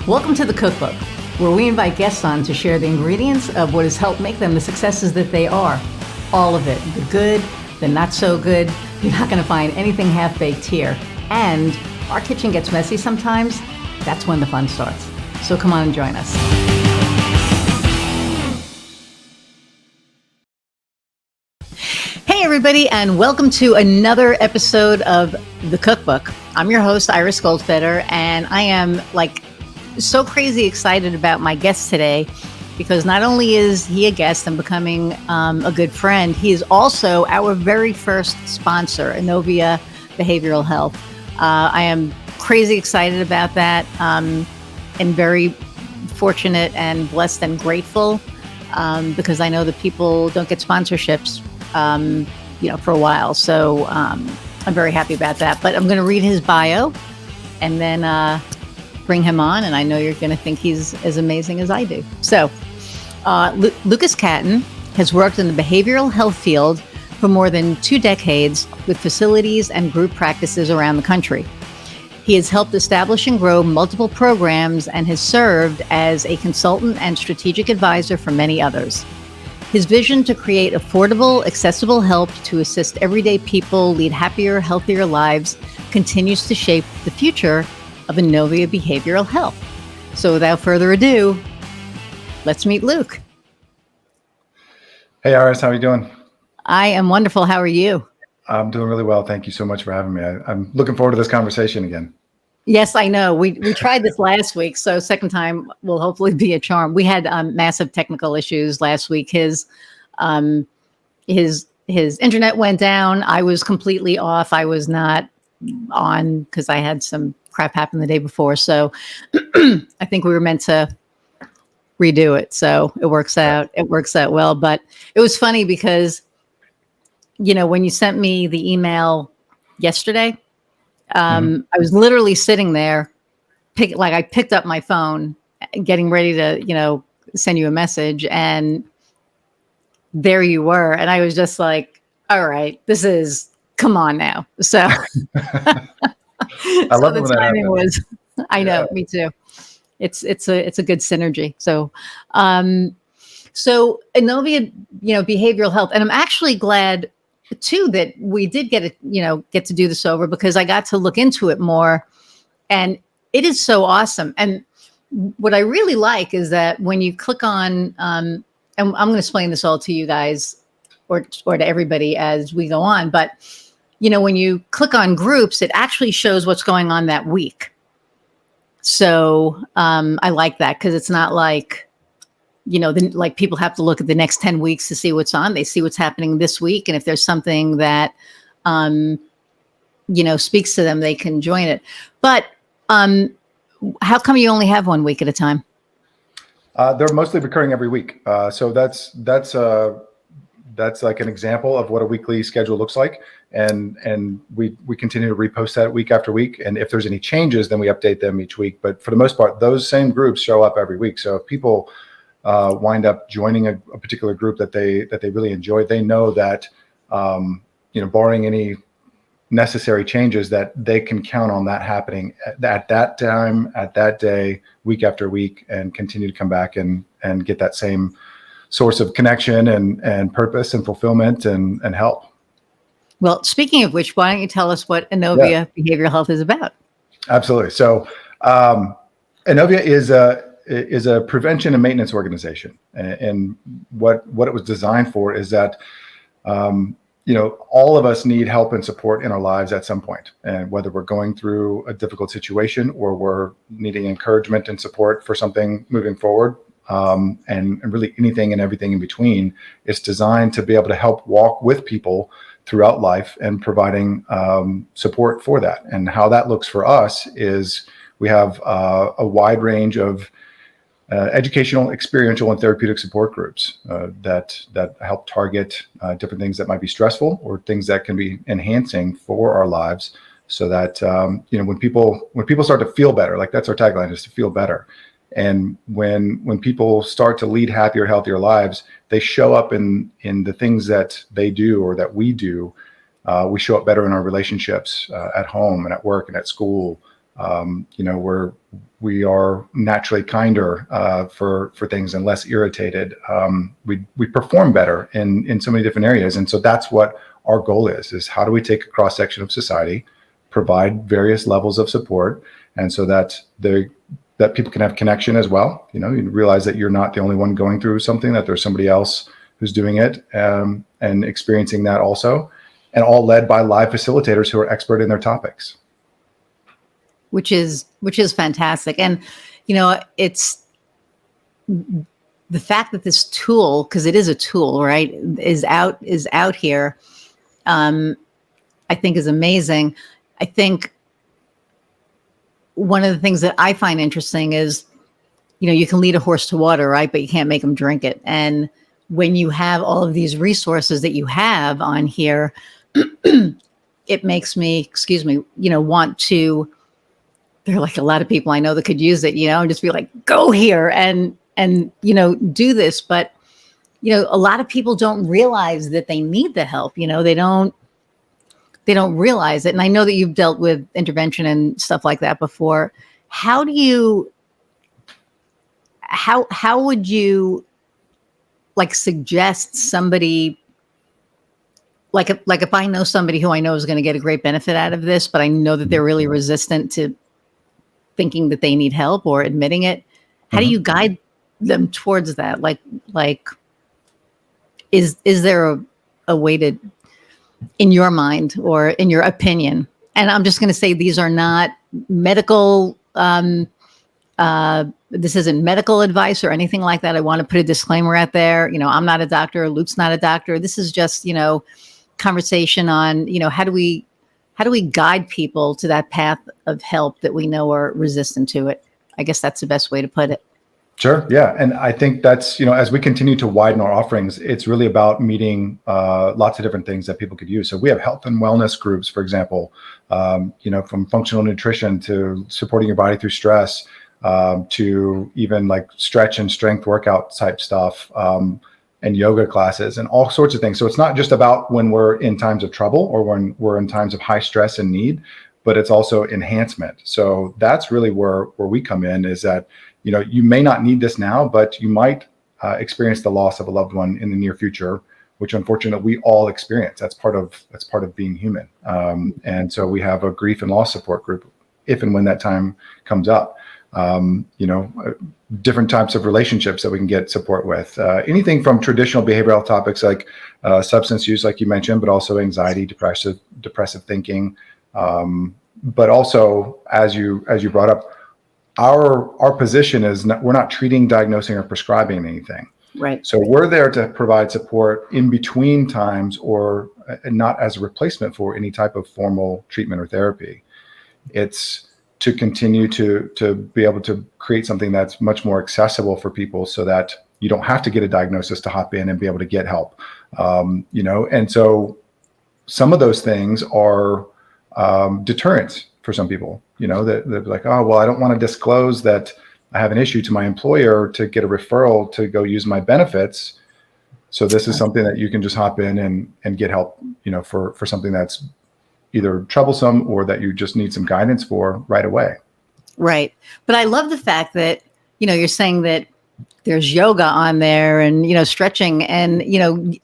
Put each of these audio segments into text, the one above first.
Welcome to the Cookbook, where we invite guests on to share the ingredients of what has helped make them the successes that they are. All of it, the good, the not so good. You're not going to find anything half-baked here. And our kitchen gets messy sometimes. That's when the fun starts. So come on and join us. Hey everybody, and welcome to another episode of the Cookbook. I'm your host, Iris Goldfeder, and I am so crazy excited about my guest today because not only is he a guest and becoming a good friend, he is also our very first sponsor, Inovia Behavioral Health. I am crazy excited about that and very fortunate and blessed and grateful because I know that people don't get sponsorships for a while. So I'm very happy about that. But I'm going to read his bio and then bring him on. And I know you're going to think he's as amazing as I do. So Lucas Catton has worked in the behavioral health field for more than 2 decades with facilities and group practices around the country. He has helped establish and grow multiple programs and has served as a consultant and strategic advisor for many others. His vision to create affordable, accessible help to assist everyday people lead happier, healthier lives continues to shape the future of Inovia Behavioral Health. So without further ado, let's meet Luke. Hey, Iris, how are you doing? I am wonderful. How are you? I'm doing really well. Thank you so much for having me. I'm looking forward to this conversation again. Yes, I know. We tried this last week, so second time will hopefully be a charm. We had massive technical issues last week. His internet went down. I was completely off. I was not on because I had some crap happen the day before. So I think we were meant to redo it. So it works out. It works out well. But it was funny because, when you sent me the email yesterday, I was literally sitting there, I picked up my phone, getting ready to, send you a message, and there you were. And I was just like, all right, come on now. So, I love the when that timing happens. I know, me too. It's a good synergy. So, Inovia, behavioral health, and I'm actually glad too that we did get to do this over because I got to look into it more, and it is so awesome. And what I really like is that when you click on, and I'm going to explain this all to you guys or to everybody as we go on, but when you click on groups, it actually shows what's going on that week. So I like that because it's not like, people have to look at the next 10 weeks to see what's on. They see what's happening this week. And if there's something that, speaks to them, they can join it. But how come you only have 1 week at a time? They're mostly recurring every week. So that's like an example of what a weekly schedule looks like. And we continue to repost that week after week. And if there's any changes, then we update them each week. But for the most part, those same groups show up every week. So if people wind up joining a particular group that they really enjoy, they know that, barring any necessary changes, that they can count on that happening at that time, at that day, week after week, and continue to come back and get that same source of connection and purpose and fulfillment and help. Well, speaking of which, why don't you tell us what Inovia Behavioral Health is about? Absolutely. So Inovia is a prevention and maintenance organization. And what it was designed for is that, all of us need help and support in our lives at some point. And whether we're going through a difficult situation or we're needing encouragement and support for something moving forward, and really anything and everything in between, it's designed to be able to help walk with people throughout life and providing support for that. And how that looks for us is we have a wide range of educational, experiential, and therapeutic support groups that help target different things that might be stressful or things that can be enhancing for our lives, so that when people start to feel better, like that's our tagline, is to feel better. And when people start to lead happier, healthier lives, they show up in the things that they do or that we do. We show up better in our relationships at home and at work and at school. We are naturally kinder for things and less irritated. We perform better in so many different areas. And so that's what our goal is how do we take a cross section of society, provide various levels of support, and so that that people can have connection as well. You realize that you're not the only one going through something, that there's somebody else who's doing it and experiencing that also, and all led by live facilitators who are expert in their topics. Which is fantastic. And, it's the fact that this tool, because it is a tool, right, is out here, I think is amazing. I think one of the things that I find interesting is, you can lead a horse to water, right? But you can't make them drink it. And when you have all of these resources that you have on here, it makes me, want to, there are like a lot of people I know that could use it, and just be like, go here and do this. But, a lot of people don't realize that they need the help. They don't realize it. And I know that you've dealt with intervention and stuff like that before. How would you suggest somebody, if I know somebody who I know is going to get a great benefit out of this, but I know that they're really resistant to thinking that they need help or admitting it, how do you guide them towards that? Is there a way to, in your mind or in your opinion, and I'm just going to say these are not medical, this isn't medical advice or anything like that. I want to put a disclaimer out there. I'm not a doctor. Luke's not a doctor. This is just, conversation on, how do we guide people to that path of help that we know are resistant to it? I guess that's the best way to put it. Sure. Yeah. And I think that's, as we continue to widen our offerings, it's really about meeting lots of different things that people could use. So we have health and wellness groups, for example, from functional nutrition to supporting your body through stress, to even like stretch and strength workout type stuff, and yoga classes and all sorts of things. So it's not just about when we're in times of trouble or when we're in times of high stress and need, but it's also enhancement. So that's really where we come in, is that, you may not need this now, but you might experience the loss of a loved one in the near future, which unfortunately we all experience. That's part of being human. And so we have a grief and loss support group if and when that time comes up. Different types of relationships that we can get support with, anything from traditional behavioral health topics like substance use, like you mentioned, but also anxiety, depressive thinking. But also, as you brought up, our position is we're not treating, diagnosing, or prescribing anything. Right. So we're there to provide support in between times, or not as a replacement for any type of formal treatment or therapy. It's to continue to be able to create something that's much more accessible for people, so that you don't have to get a diagnosis to hop in and be able to get help. And so some of those things are deterrents for some people, that they're like, oh, well, I don't want to disclose that I have an issue to my employer to get a referral to go use my benefits. So this is something that you can just hop in and get help, for something that's either troublesome or that you just need some guidance for right away. Right. But I love the fact that, you're saying that there's yoga on there and, stretching and,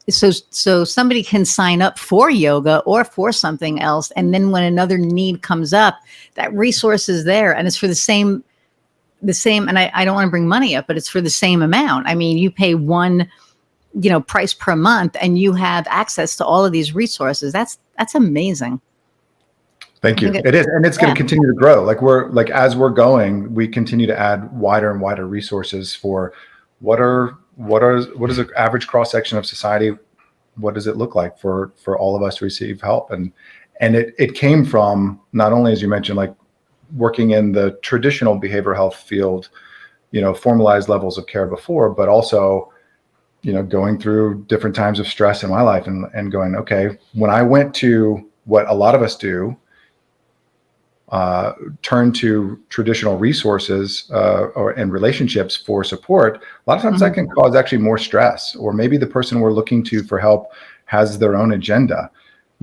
so somebody can sign up for yoga or for something else. And then when another need comes up, that resource is there, and it's for the same, and I don't want to bring money up, but it's for the same amount. I mean, you pay one, price per month and you have access to all of these resources. That's amazing. Thank you. It is. And it's going to continue to grow. As we're going, we continue to add wider and wider resources for what is an average cross section of society? What does it look like for all of us to receive help? And it came from not only, as you mentioned, like working in the traditional behavioral health field, formalized levels of care before, but also, going through different times of stress in my life and going, okay, when I went to what a lot of us do, turn to traditional resources and relationships for support, a lot of times that can cause actually more stress, or maybe the person we're looking to for help has their own agenda.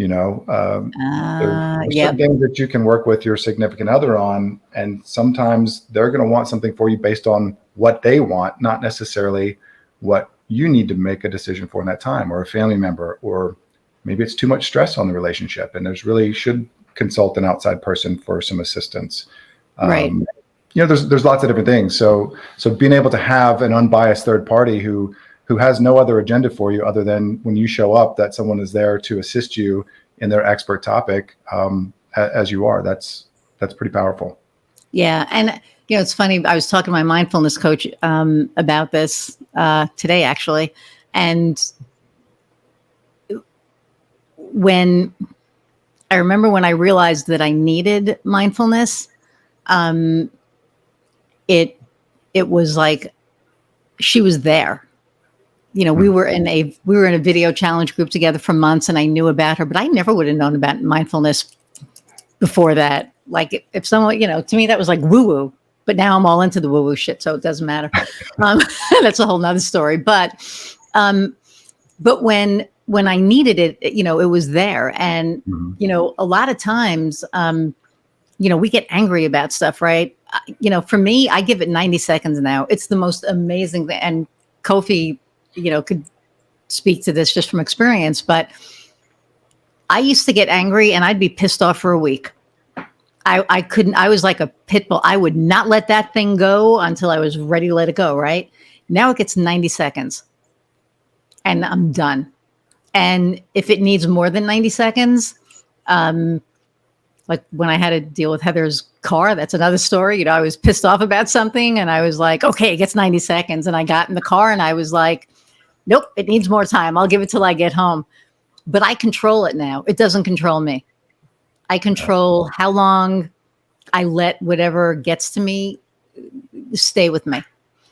There's certain Yep. things that you can work with your significant other on, and sometimes they're going to want something for you based on what they want, not necessarily what you need to make a decision for in that time, or a family member, or maybe it's too much stress on the relationship, and should consult an outside person for some assistance. Right. There's lots of different things. So being able to have an unbiased third party who has no other agenda for you other than when you show up, that someone is there to assist you in their expert topic, as you are. That's pretty powerful. Yeah. And, it's funny. I was talking to my mindfulness coach about this today, actually. And I remember when I realized that I needed mindfulness, it was like she was there. We were in a video challenge group together for months, and I knew about her, but I never would have known about mindfulness before that. Like if someone, to me that was like woo woo, but now I'm all into the woo woo shit, so it doesn't matter. That's a whole nother story. But when I needed it, it was there. And, a lot of times, we get angry about stuff, right? For me, I give it 90 seconds now. It's the most amazing thing. And Kofi, could speak to this just from experience, but I used to get angry and I'd be pissed off for a week. I was like a pit bull. I would not let that thing go until I was ready to let it go, right? Now it gets 90 seconds and I'm done. And if it needs more than 90 seconds, like when I had to deal with Heather's car, that's another story. I was pissed off about something and I was like, okay, it gets 90 seconds. And I got in the car and I was like, nope, it needs more time. I'll give it till I get home. But I control it now. It doesn't control me. I control how long I let whatever gets to me stay with me.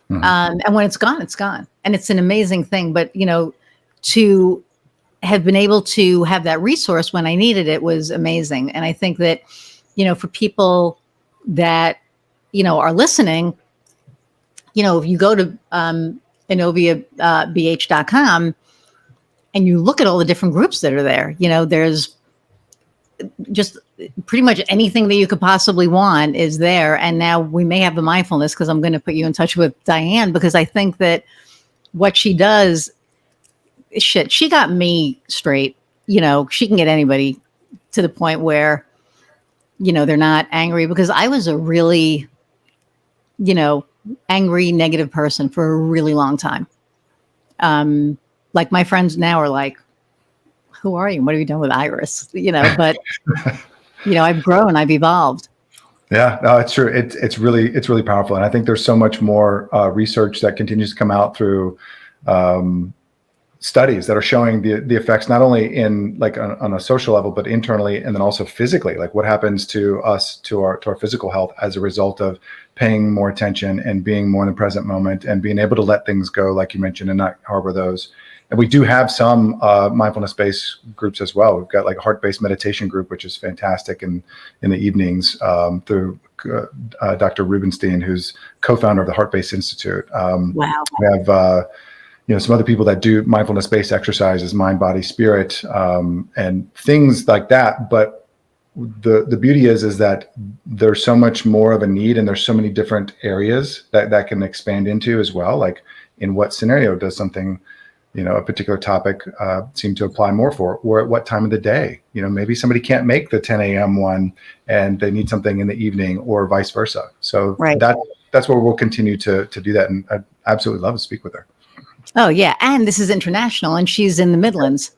And when it's gone, it's gone. And it's an amazing thing. But, to have been able to have that resource when I needed it was amazing. And I think that, for people that, are listening, if you go to InoviaBH.com and you look at all the different groups that are there, there's just pretty much anything that you could possibly want is there. And now we may have the mindfulness, because I'm going to put you in touch with Diane, because I think that what she does, she got me straight. She can get anybody to the point where, they're not angry, because I was a really, angry, negative person for a really long time. Like my friends now are like, who are you? What have you done with Iris? But, I've grown, I've evolved. Yeah, no, it's true. It's really powerful. And I think there's so much more research that continues to come out through studies that are showing the effects, not only in like on a social level, but internally, and then also physically, like what happens to us, to our physical health as a result of paying more attention and being more in the present moment and being able to let things go, like you mentioned, and not harbor those. And we do have some mindfulness-based groups as well. We've got like a heart-based meditation group, which is fantastic in the evenings, through Dr. Rubenstein, who's co-founder of the Heart-Based Institute. Wow. We have some other people that do mindfulness-based exercises, mind, body, spirit, and things like that. But the beauty is that there's so much more of a need, and there's so many different areas that can expand into as well. Like in what scenario does something, a particular topic seem to apply more for, or at what time of the day? Maybe somebody can't make the 10 a.m. one and they need something in the evening, or vice versa. So right. That's where we'll continue to do that. And I'd absolutely love to speak with her. Oh, yeah. And this is international, and she's in the Midlands.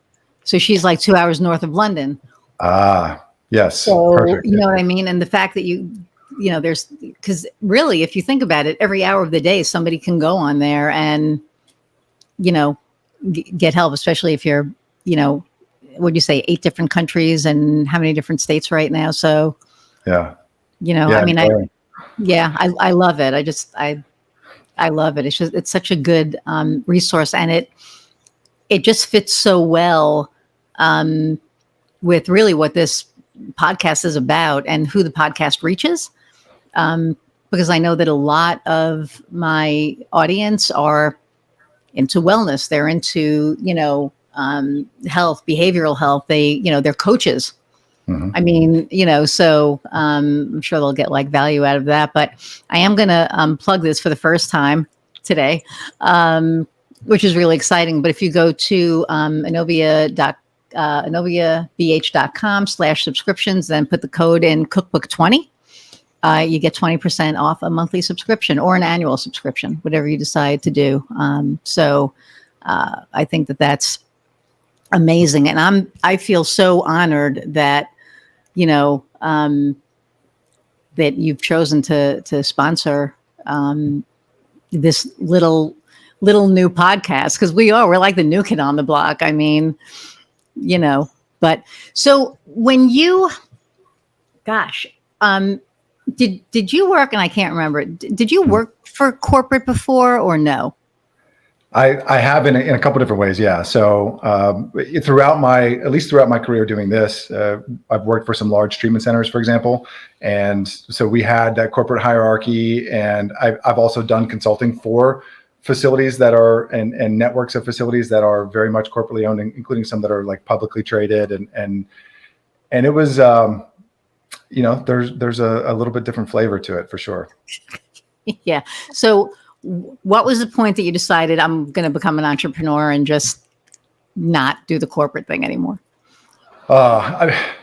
So she's like 2 hours north of London. Ah, yes. So, perfect. You know what I mean? And the fact that there's, because really, if you think about it, every hour of the day, somebody can go on there and, get help, especially if you're, what'd you say, 8 different countries and how many different states right now? So, yeah. I mean, I love it. I love it. It's such a good resource, and it just fits so well with really what this podcast is about and who the podcast reaches. Because I know that a lot of my audience are into wellness. They're into, health, behavioral health. They're coaches. Mhm. I mean, so I'm sure they'll get like value out of that. But I am going to plug this for the first time today, which is really exciting. But if you go to InoviaBH.com/subscriptions, then put the code in Cookbook20, you get 20% off a monthly subscription or an annual subscription, whatever you decide to do. So I think that's amazing. And I feel so honored that, that you've chosen to sponsor this little new podcast, because we're like the new kid on the block. I mean, but so when did you work, and I can't remember, did you work for corporate before or no? I have in a couple different ways. Yeah. So throughout my career doing this, I've worked for some large treatment centers, for example. And so we had that corporate hierarchy, and I've also done consulting for facilities that are, and networks of facilities that are very much corporately owned, including some that are like publicly traded. And it was, there's a little bit different flavor to it for sure. Yeah. So what was the point that you decided I'm going to become an entrepreneur and just not do the corporate thing anymore?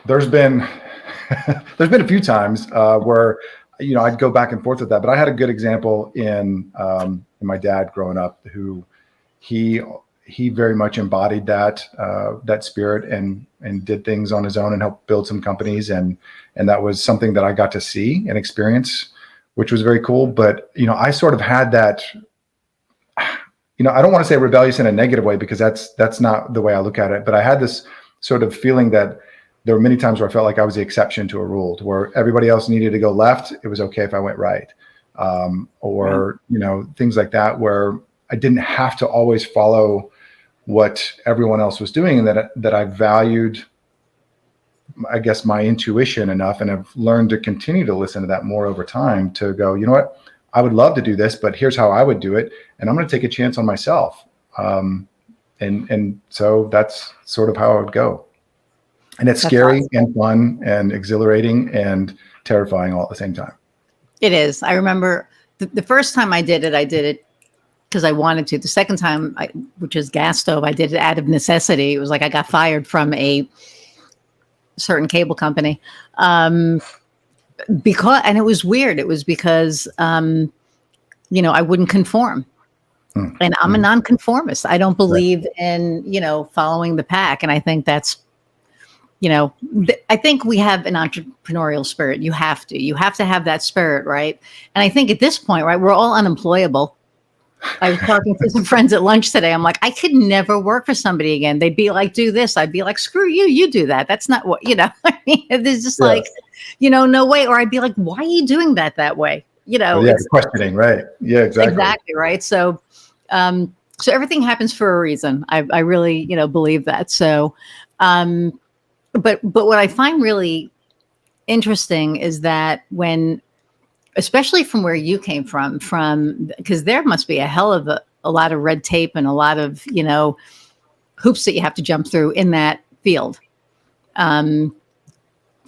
There's been a few times where, I'd go back and forth with that, but I had a good example in my dad growing up, who he very much embodied that spirit and did things on his own and helped build some companies. And that was something that I got to see and experience, which was very cool. But, I sort of had that, I don't want to say rebellious in a negative way, because that's not the way I look at it. But I had this sort of feeling that there were many times where I felt like I was the exception to a rule, to where everybody else needed to go left. It was okay if I went right. Things like that, where I didn't have to always follow what everyone else was doing, and that I valued, I guess, my intuition enough, and have learned to continue to listen to that more over time, to go, you know what, I would love to do this, but here's how I would do it. And I'm going to take a chance on myself. And so that's sort of how I would go. And it's scary and fun and exhilarating and terrifying all at the same time. It is. I remember the first time I did it because I wanted to. The second time, which is gas stove, I did it out of necessity. It was like I got fired from a certain cable company. And it was weird. It was because, I wouldn't conform. And I'm a nonconformist. I don't believe in, following the pack. And I think that's, I think we have an entrepreneurial spirit. You have to have that spirit, right? And I think at this point, right, we're all unemployable. I was talking to some friends at lunch today. I'm like, I could never work for somebody again. They'd be like, do this. I'd be like, screw you. You do that. That's not what, I mean, there's just like, no way. Or I'd be like, why are you doing that way? It's questioning, right? Yeah, exactly. Exactly. Right. So everything happens for a reason. I really, believe that. So, but what I find really interesting is that especially from where you came from, because there must be a hell of a lot of red tape and a lot of, hoops that you have to jump through in that field to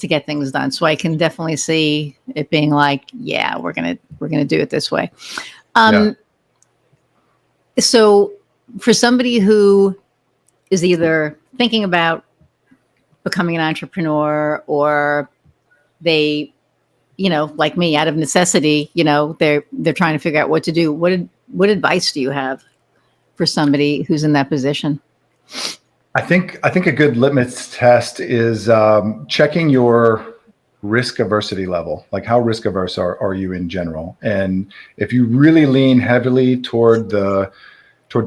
get things done. So I can definitely see it being like, yeah, we're going to do it this way. So for somebody who is either thinking about becoming an entrepreneur, or they, like me, out of necessity, they're trying to figure out what to do. What advice do you have for somebody who's in that position? I think a good litmus test is checking your risk aversity level. Like, how risk averse are you in general? And if you really lean heavily toward the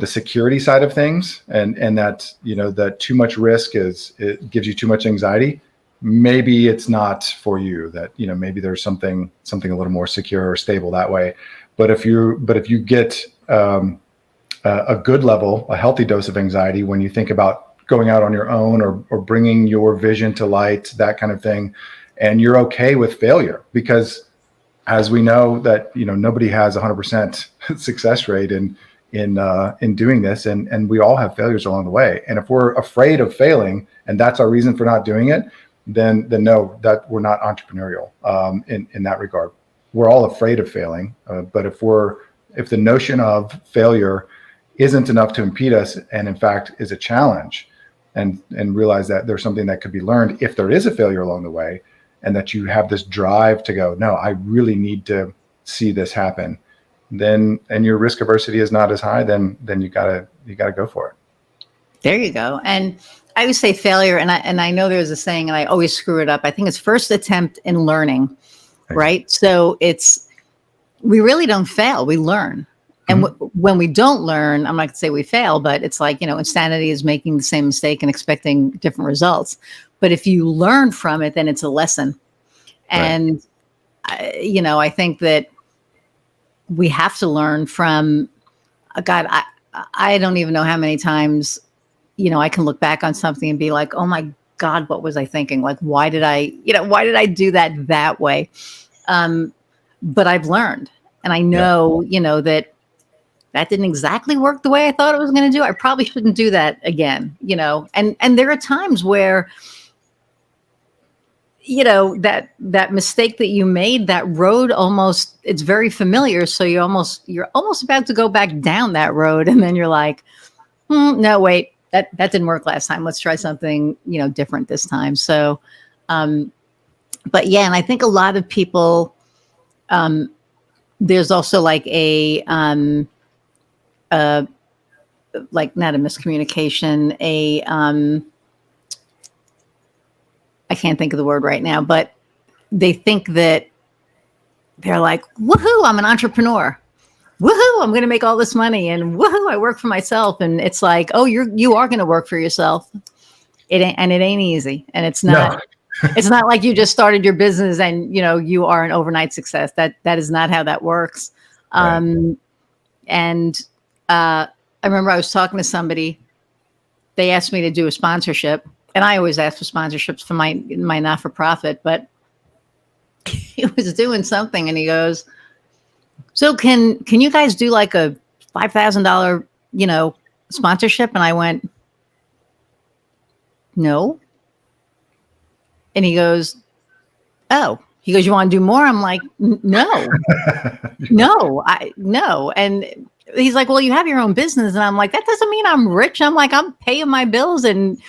security side of things, and that, that too much risk it gives you too much anxiety, maybe it's not for you. That, maybe there's something a little more secure or stable that way. But if you get a good level, a healthy dose of anxiety when you think about going out on your own, or bringing your vision to light, that kind of thing, and you're okay with failure, because as we know that, nobody has 100% success rate in in doing this, and we all have failures along the way. And if we're afraid of failing, and that's our reason for not doing it, then no, that we're not entrepreneurial in that regard. We're all afraid of failing, but if the notion of failure isn't enough to impede us, and in fact is a challenge, and realize that there's something that could be learned if there is a failure along the way, and that you have this drive to go, no, I really need to see this happen, then, and your risk aversity is not as high, then you gotta go for it. There you go. And I always say failure, and I know there's a saying, and I always screw it up. I think it's first attempt in learning, right? So we really don't fail, we learn. And when we don't learn, I'm not going to say we fail, but it's like, insanity is making the same mistake and expecting different results. But if you learn from it, then it's a lesson. And, I think that we have to learn from, God, I don't even know how many times, I can look back on something and be like, oh my God, what was I thinking? Like, why did I do that way? But I've learned, and I know, that didn't exactly work the way I thought it was going to do. I probably shouldn't do that again, and there are times where, that mistake that you made, that road it's very familiar. So you're almost about to go back down that road. And then you're like, no, wait, that didn't work last time. Let's try something, different this time. So, but yeah, and I think a lot of people, there's also like like not a miscommunication, I can't think of the word right now, but they think that they're like, woohoo, I'm an entrepreneur. Woohoo, I'm going to make all this money, and woohoo, I work for myself. And it's like, oh, you are going to work for yourself. It ain't easy. And it's not, it's not like you just started your business and, you are an overnight success. That is not how that works. Right. And I remember I was talking to somebody, they asked me to do a sponsorship. And I always ask for sponsorships for my not-for-profit, but he was doing something, and he goes, so can you guys do like a $5,000, sponsorship? And I went, no. And he goes, oh. He goes, you want to do more? I'm like, no, no. And he's like, well, you have your own business. And I'm like, that doesn't mean I'm rich. I'm like, I'm paying my bills and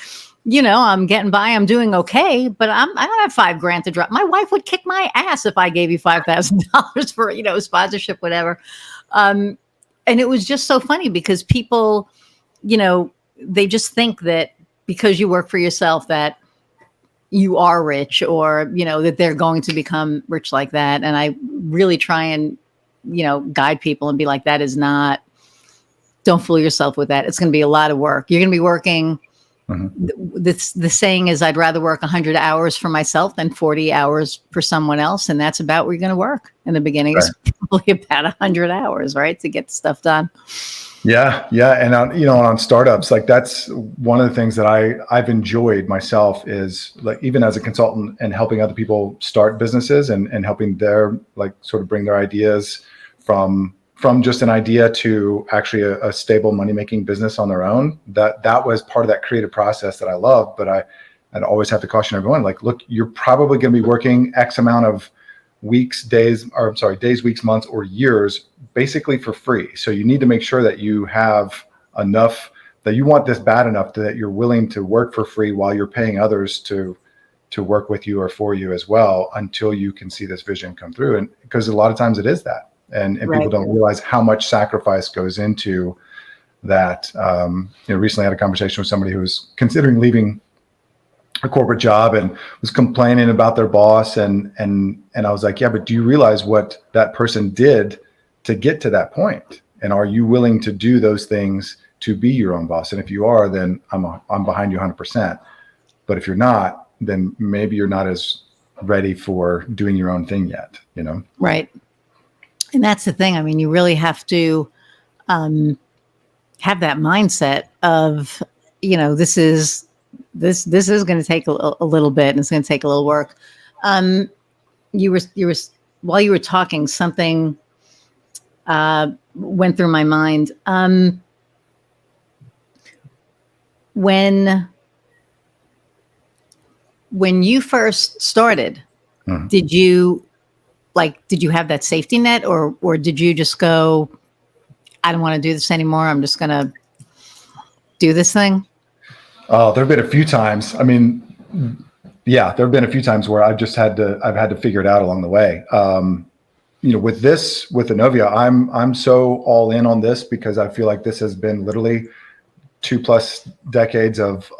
I'm getting by, I'm doing okay, but I don't have $5,000 to drop. My wife would kick my ass if I gave you $5,000 for, sponsorship, whatever. And it was just so funny because people, they just think that because you work for yourself that you are rich, or, that they're going to become rich like that. And I really try and, guide people and be like, that is not, don't fool yourself with that. It's going to be a lot of work. You're going to be working. Mm-hmm. The saying is, I'd rather work 100 hours for myself than 40 hours for someone else. And that's about where you're going to work in the beginning. Right. It's probably about 100 hours, right, to get stuff done. Yeah. And on startups, like that's one of the things that I've enjoyed myself is like, even as a consultant and helping other people start businesses and helping their, like, sort of bring their ideas from just an idea to actually a stable money-making business on their own. That was part of that creative process that I love. But I'd always have to caution everyone, like, look, you're probably going to be working X amount of days, weeks, months, or years, basically for free. So you need to make sure that you have enough, that you want this bad enough that you're willing to work for free while you're paying others to work with you or for you as well, until you can see this vision come through. And because a lot of times it is that. And right. People don't realize how much sacrifice goes into that. Recently I had a conversation with somebody who was considering leaving a corporate job and was complaining about their boss. And I was like, yeah, but do you realize what that person did to get to that point? And are you willing to do those things to be your own boss? And if you are, then I'm behind you 100%. But if you're not, then maybe you're not as ready for doing your own thing yet, Right. And that's the thing. I mean, you really have to have that mindset of, this is going to take a little bit, and it's going to take a little work. You were while you were talking, something went through my mind. When you first started, Mhm. did you have that safety net, or did you just go, I don't want to do this anymore, I'm just going to do this thing? There have been a few times. I mean, yeah, there have been a few times where I've had to figure it out along the way. With Inovia, I'm so all in on this because I feel like this has been literally 2+ decades of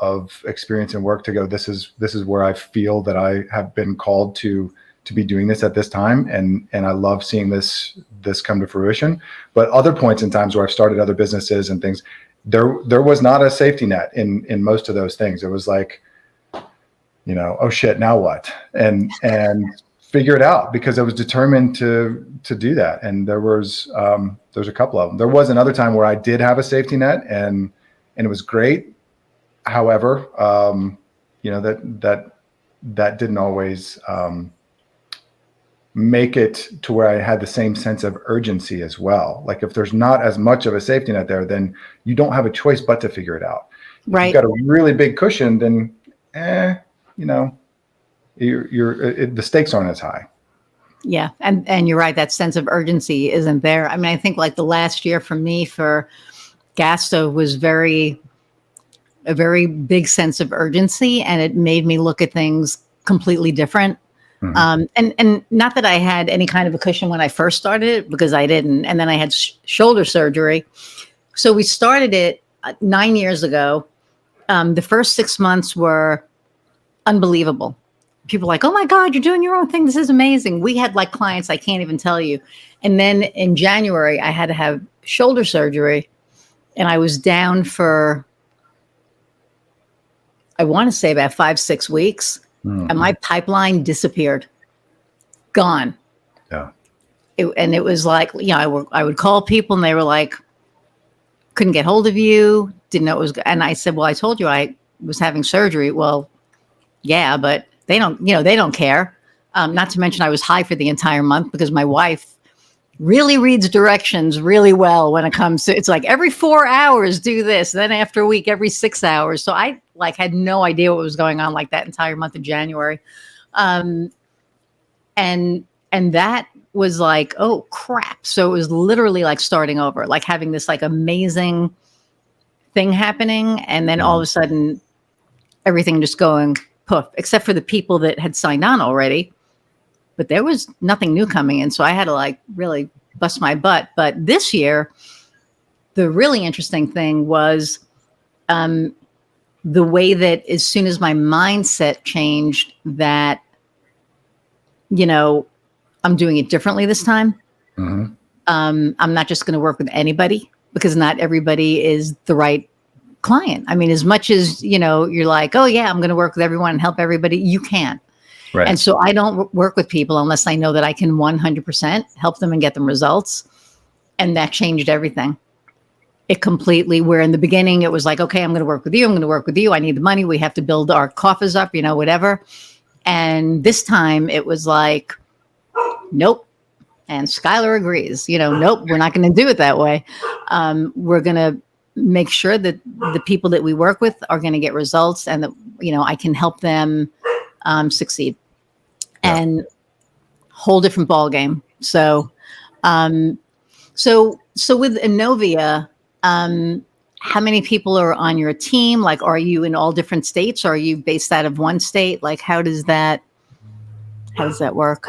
experience and work to go. This is where I feel that I have been called to be doing this at this time, and I love seeing this come to fruition. But other points in times where I've started other businesses and things, there was not a safety net in most of those things. It was like, oh shit, now what? And figure it out, because I was determined to do that. And there's a couple of them. There was another time where I did have a safety net, and it was great. However, that didn't always make it to where I had the same sense of urgency as well. Like, if there's not as much of a safety net there, then you don't have a choice but to figure it out. If Right. you've got a really big cushion, then the stakes aren't as high. Yeah. And you're right. That sense of urgency isn't there. I mean, I think like the last year for me for gas stove was a very big sense of urgency, and it made me look at things completely different. Mhm. And not that I had any kind of a cushion when I first started it, because I didn't. And then I had shoulder surgery. So we started it 9 years ago. The first 6 months were unbelievable. People were like, oh my God, you're doing your own thing. This is amazing. We had like clients I can't even tell you. And then in January, I had to have shoulder surgery, and I was down for, I want to say, about 5-6 weeks. Mhm. And my pipeline disappeared. Gone. Yeah. And it was like, I would call people and they were like, couldn't get hold of you, didn't know it was. And I said, well, I told you I was having surgery. Well, yeah, but they don't care. Not to mention I was high for the entire month because my wife really reads directions really well when it comes to, it's like every 4 hours do this, then after a week, every 6 hours. So I had no idea what was going on like that entire month of January. And that was like, oh crap. So it was literally like starting over, like having this like amazing thing happening. And then all of a sudden everything just going poof, except for the people that had signed on already. But there was nothing new coming in. So I had to like really bust my butt. But this year, the really interesting thing was the way that as soon as my mindset changed, that, I'm doing it differently this time. Mm-hmm. I'm not just going to work with anybody, because not everybody is the right client. I mean, as much as, you're like, oh yeah, I'm going to work with everyone and help everybody, you can't. Right. And so I don't work with people unless I know that I can 100% help them and get them results. And that changed everything. It completely, where in the beginning it was like, okay, I'm going to work with you. I'm going to work with you. I need the money. We have to build our coffers up, whatever. And this time it was like, nope. And Skylar agrees, nope, we're not going to do it that way. We're going to make sure that the people that we work with are going to get results, and that, I can help them succeed. Yeah. And whole different ball game. So with Inovia, how many people are on your team? Like, are you in all different states? Or are you based out of one state? Like, how does that work?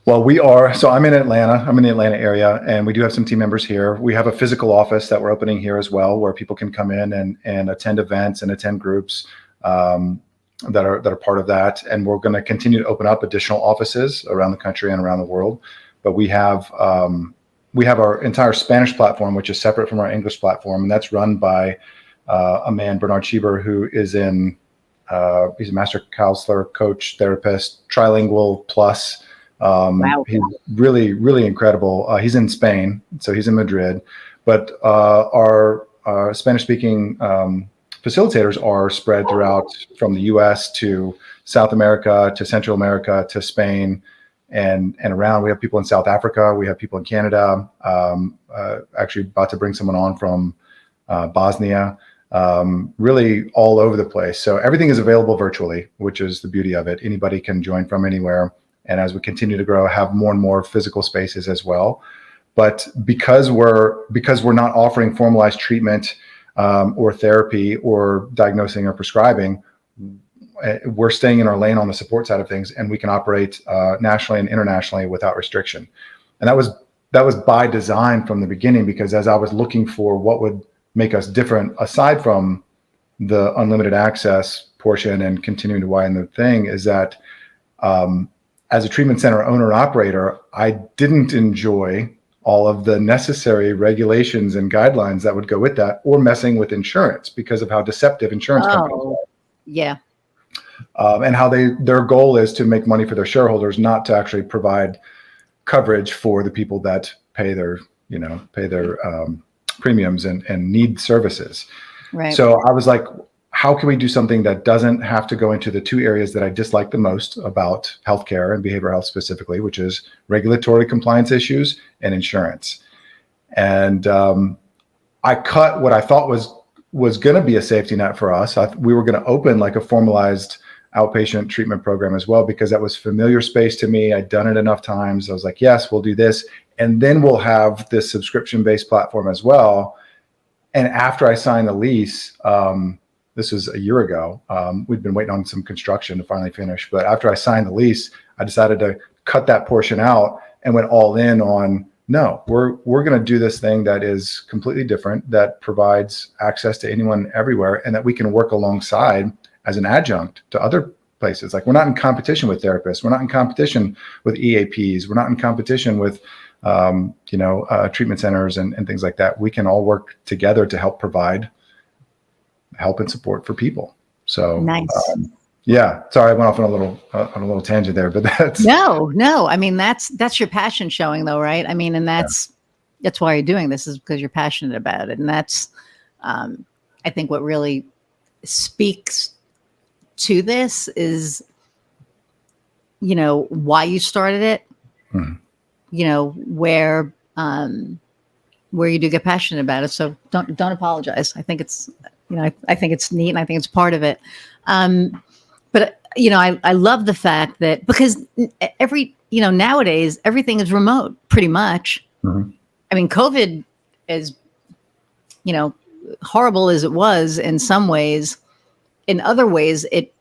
Well, we are. So I'm in Atlanta. I'm in the Atlanta area, and we do have some team members here. We have a physical office that we're opening here as well, where people can come in and attend events and attend groups that are part of that. And we're going to continue to open up additional offices around the country and around the world. But we have our entire Spanish platform, which is separate from our English platform, and that's run by a man, Bernard Schieber, who is he's a master counselor, coach, therapist, trilingual plus. Wow. He's really, really incredible. He's in Spain, so he's in Madrid, but our Spanish-speaking facilitators are spread throughout, from the U.S. to South America to Central America to Spain and around. We have people in South Africa. We have people in Canada. Actually about to bring someone on from Bosnia. Really all over the place. So everything is available virtually, which is the beauty of it. Anybody can join from anywhere. And as we continue to grow, have more and more physical spaces as well. But because we're not offering formalized treatment or therapy or diagnosing or prescribing, we're staying in our lane on the support side of things, and we can operate nationally and internationally without restriction. And that was by design from the beginning, because as I was looking for what would make us different, aside from the unlimited access portion and continuing to widen the thing, is that as a treatment center owner and operator, I didn't enjoy all of the necessary regulations and guidelines that would go with that, or messing with insurance because of how deceptive insurance companies are. Yeah. And how their goal is to make money for their shareholders, not to actually provide coverage for the people that pay their premiums and need services. Right. So I was like, how can we do something that doesn't have to go into the two areas that I dislike the most about healthcare and behavioral health specifically, which is regulatory compliance issues and insurance. And I cut what I thought was going to be a safety net for us. We were going to open like a formalized outpatient treatment program as well, because that was familiar space to me. I'd done it enough times. I was like, yes, we'll do this. And then we'll have this subscription-based platform as well. And after I signed the lease, this was a year ago, we'd been waiting on some construction to finally finish. But after I signed the lease, I decided to cut that portion out and went all in on, no, we're going to do this thing that is completely different, that provides access to anyone everywhere, and that we can work alongside as an adjunct to other places. Like, we're not in competition with therapists. We're not in competition with EAPs. We're not in competition with, treatment centers and things like that. We can all work together to help provide help and support for people. So nice. Yeah. Sorry, I went off on a little tangent there, but that's no. I mean, that's your passion showing, though, right? I mean, and that's why you're doing this, is because you're passionate about it. And that's, I think, what really speaks to this is, why you started it, where you do get passionate about it. So don't apologize. I think it's, I think it's neat, and I think it's part of it. But I love the fact that, because nowadays everything is remote pretty much. Mm-hmm. I mean, COVID is, horrible as it was in some ways, in other ways, it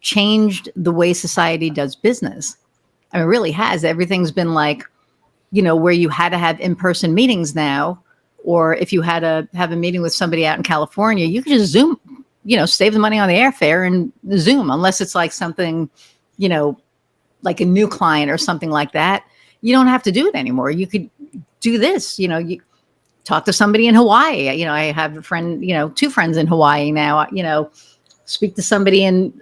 changed the way society does business. I mean, it really has. Everything's been like, where you had to have in-person meetings now, or if you had to have a meeting with somebody out in California, you could just Zoom, save the money on the airfare and Zoom, unless it's like something, like a new client or something like that. You don't have to do it anymore. You could do this, you talk to somebody in Hawaii. I have a friend, 2 friends in Hawaii now, speak to somebody in,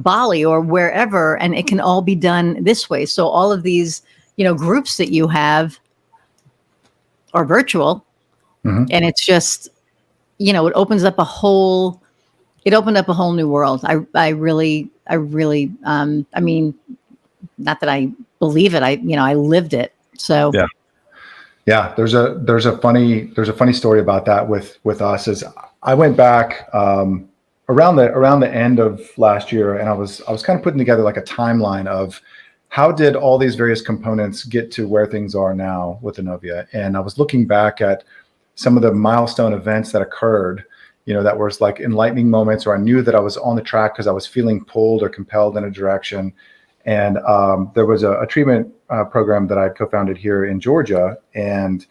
Bali or wherever, and it can all be done this way. So all of these, groups that you have are virtual, and it's just, it opened up a whole new world. I really, I mean, not that I believe it, I lived it. So yeah. There's a funny story about that with us. Is I went back around the end of last year, and I was kind of putting together like a timeline of how did all these various components get to where things are now with Inovia. And I was looking back at some of the milestone events that occurred, that was like enlightening moments, or I knew that I was on the track because I was feeling pulled or compelled in a direction. And there was a treatment program that I co-founded here in Georgia, and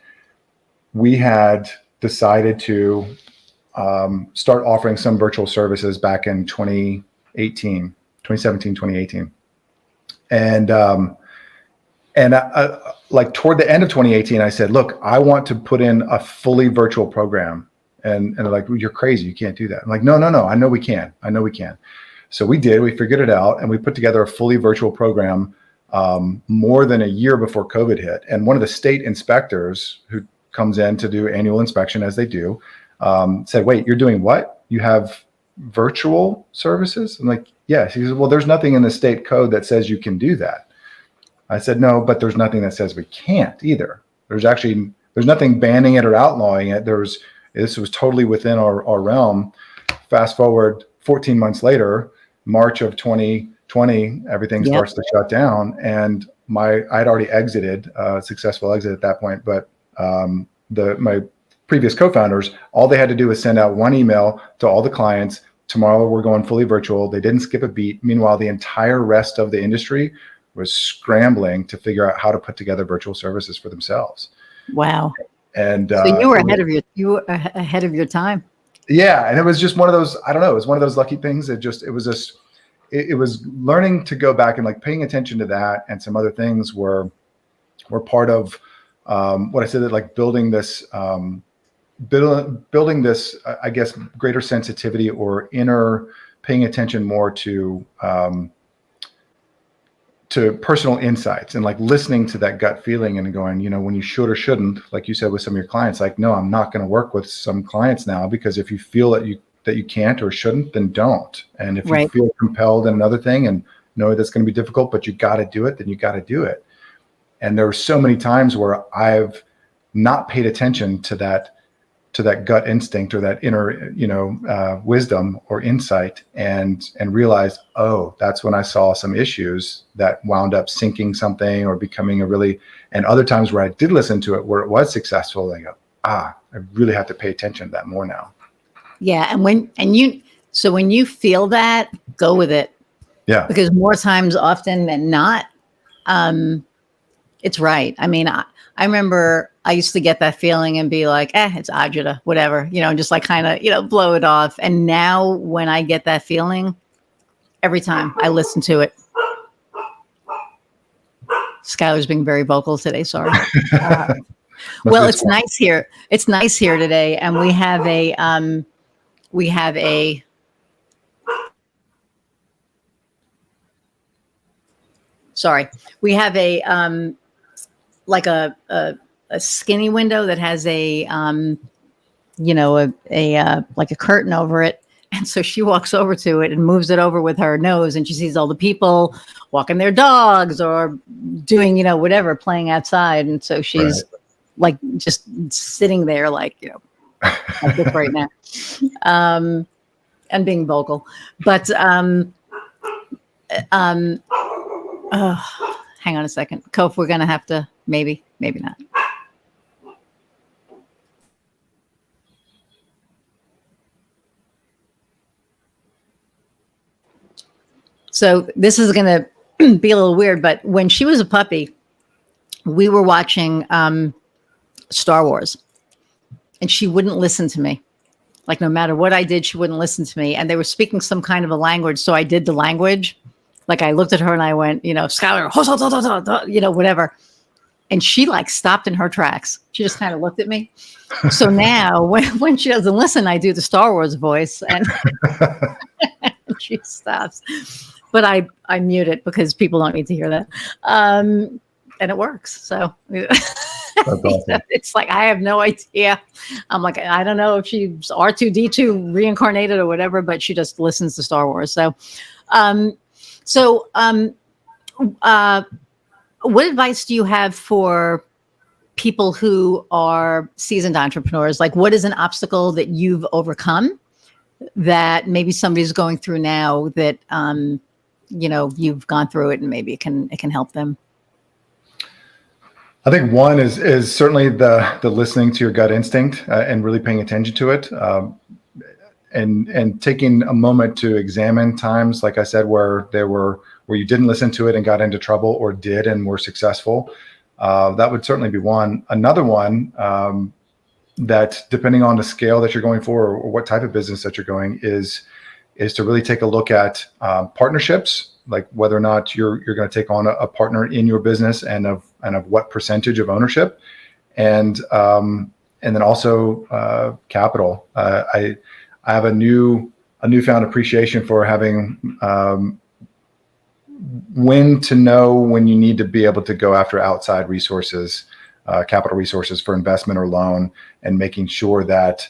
we had decided to start offering some virtual services back in 2017, 2018. And like toward the end of 2018, I said, look, I want to put in a fully virtual program. And they're like, well, you're crazy. You can't do that. I'm like, no. I know we can. So we did. We figured it out, and we put together a fully virtual program more than a year before COVID hit. And one of the state inspectors who comes in to do annual inspection, as they do, said, wait, you're doing what? You have virtual services? I'm like, yes. He says, well, there's nothing in the state code that says you can do that. I said, no, but there's nothing that says we can't either. There's nothing banning it or outlawing it. This was totally within our realm. Fast forward 14 months later, March of 2020, everything starts to shut down, and I'd already exited, successful exit at that point. But my previous co-founders, all they had to do was send out one email to all the clients. Tomorrow we're going fully virtual. They didn't skip a beat. Meanwhile, the entire rest of the industry was scrambling to figure out how to put together virtual services for themselves. Wow. And so you were ahead of your time. Yeah, and it was just one of those. I don't know. It was one of those lucky things. It was learning to go back and like paying attention to that, and some other things were part of what I said, that like building this, I guess, greater sensitivity or inner paying attention more to personal insights, and like listening to that gut feeling and going, when you should or shouldn't, like you said with some of your clients, like, no, I'm not going to work with some clients now, because if you feel that you can't or shouldn't, then don't. And if you feel compelled in another thing and know that's going to be difficult, but you got to do it, then you got to do it. And there were so many times where I've not paid attention to that gut instinct or that inner, wisdom or insight, and realized, oh, that's when I saw some issues that wound up sinking something or becoming and other times where I did listen to it, where it was successful, I go, I really have to pay attention to that more now. Yeah. And when you feel that, go with it. Yeah. Because more times often than not, it's right. I mean, I remember I used to get that feeling and be like, it's agita, whatever, just like kind of, blow it off. And now when I get that feeling, every time I listen to it. Skylar's being very vocal today. Sorry. Well, it's nice here. It's nice here today. And we have a like a skinny window that has a like a curtain over it. And so she walks over to it and moves it over with her nose, and she sees all the people walking their dogs or doing, whatever, playing outside. And so she's like just sitting there like, like this right now, and being vocal. But hang on a second. Kof, we're going to have to, maybe not. So this is going to be a little weird, but when she was a puppy, we were watching Star Wars, and she wouldn't listen to me. Like no matter what I did, she wouldn't listen to me. And they were speaking some kind of a language. So I did the language. Like I looked at her and I went, Skylar, whatever. And she like stopped in her tracks. She just kind of looked at me. So now when she doesn't listen, I do the Star Wars voice, and she stops. But I mute it because people don't need to hear that. And it works. So awesome. It's like, I have no idea. I'm like, I don't know if she's R2-D2 reincarnated or whatever, but she just listens to Star Wars. So, what advice do you have for people who are seasoned entrepreneurs? Like, what is an obstacle that you've overcome that maybe somebody's going through now that, you've gone through it and maybe it can help them? I think one is certainly the listening to your gut instinct and really paying attention to it, and taking a moment to examine times, like I said, where you didn't listen to it and got into trouble, or did and were successful. That would certainly be one. Another one, that depending on the scale that you're going for or what type of business that you're going, is to really take a look at partnerships, like whether or not you're going to take on a partner in your business, and of what percentage of ownership, and then also capital. I have a newfound appreciation for having when to know when you need to be able to go after outside resources, capital resources for investment or loan, and making sure that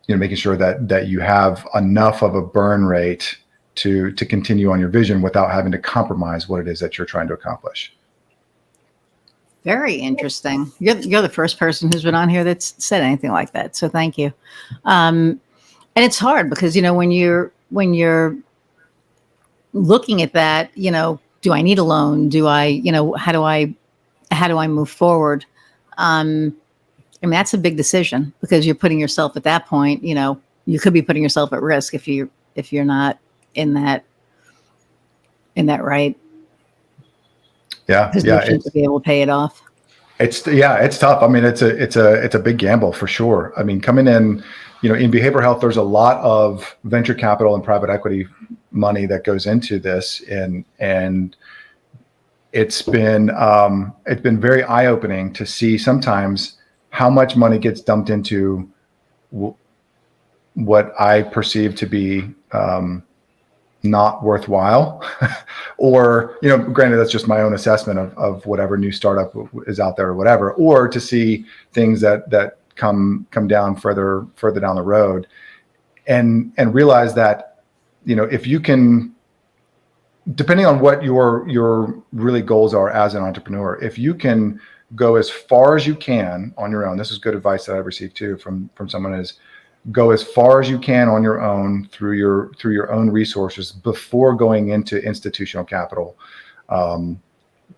that you have enough of a burn rate to continue on your vision without having to compromise what it is that you're trying to accomplish. Very interesting. You're the first person who's been on here that's said anything like that. So thank you. And it's hard because, when you're looking at that, do I need a loan? Do I, how do I move forward? That's a big decision because you're putting yourself at that point, you could be putting yourself at risk if you're not in that right position to be able to pay it off. It's tough. It's a big gamble for sure. Coming in, in behavioral health, there's a lot of venture capital and private equity money that goes into this, and it's been very eye-opening to see sometimes how much money gets dumped into what I perceive to be not worthwhile, or granted, that's just my own assessment of whatever new startup is out there or whatever, or to see things that come down further down the road, and realize that if you can, depending on what your really goals are as an entrepreneur, if you can go as far as you can on your own, this is good advice that I've received too from someone, is go as far as you can on your own through your own resources before going into institutional capital.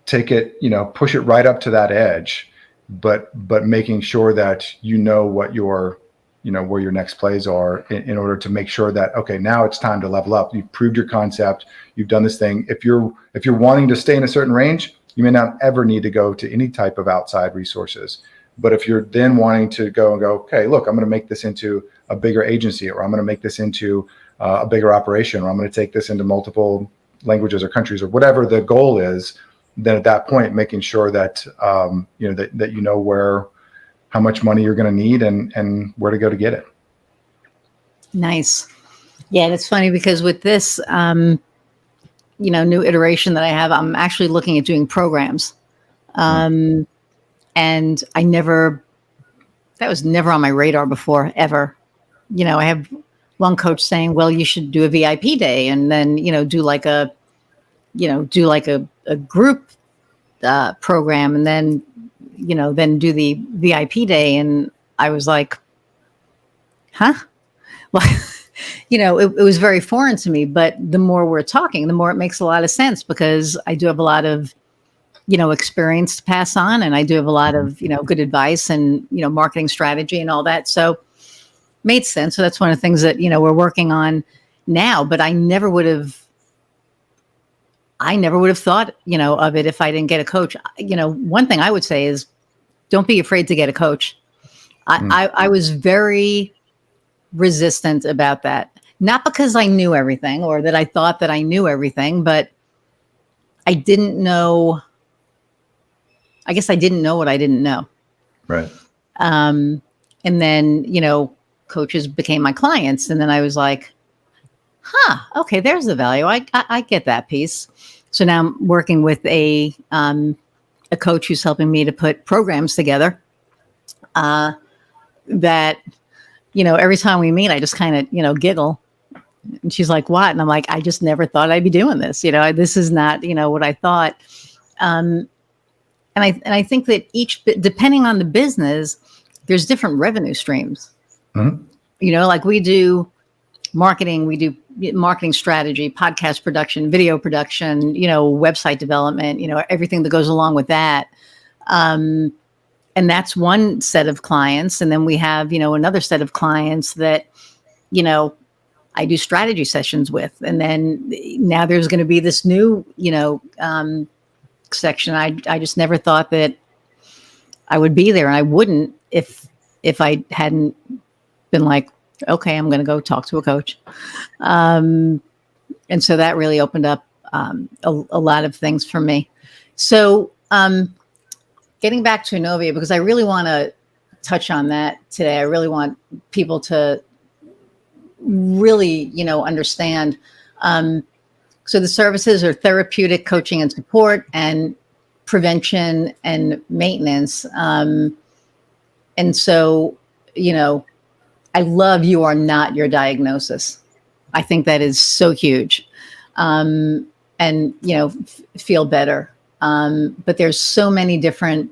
Take it, push it right up to that edge, but making sure that what your where your next plays are in order to make sure that, okay, now it's time to level up. You've proved your concept. You've done this thing. If you're wanting to stay in a certain range, you may not ever need to go to any type of outside resources. But if you're then wanting to go, okay, look, I'm going to make this into a bigger agency, or I'm going to make this into a bigger operation, or I'm going to take this into multiple languages or countries, or whatever the goal is, then at that point, making sure that how much money you're going to need and where to go to get it. Nice. Yeah, and it's funny because with this, new iteration that I have, I'm actually looking at doing programs. And that was never on my radar before, ever. I have one coach saying, well, you should do a VIP day, and then, do like a group program, and then, then do the VIP day. And I was like, huh? Well, it was very foreign to me, but the more we're talking, the more it makes a lot of sense, because I do have a lot of, experience to pass on. And I do have a lot of, good advice and, marketing strategy and all that. So made sense. So that's one of the things that, we're working on now, but I never would have thought, of it if I didn't get a coach. One thing I would say is don't be afraid to get a coach. I was very resistant about that. Not because I knew everything or that I thought that I knew everything, but I didn't know. I guess I didn't know what I didn't know. Right. And then, coaches became my clients. And then I was like, okay, there's the value. I get that piece. So now I'm working with a coach who's helping me to put programs together that, every time we meet, I just kind of, giggle. And she's like, what? And I'm like, I just never thought I'd be doing this. This is not, what I thought. And I think that depending on the business, there's different revenue streams. Mm-hmm. Like we do marketing, we do marketing strategy, podcast production, video production, website development, everything that goes along with that. And that's one set of clients. And then we have, another set of clients that, I do strategy sessions with. And then now there's going to be this new, section. I just never thought that I would be there, and I wouldn't if I hadn't been like, okay, I'm going to go talk to a coach. And so that really opened up a lot of things for me. So getting back to Inovia, because I really want to touch on that today. I really want people to really, understand. So the services are therapeutic coaching and support, and prevention and maintenance. And so, I love you are not your diagnosis. I think that is so huge. and, feel better. But there's so many different,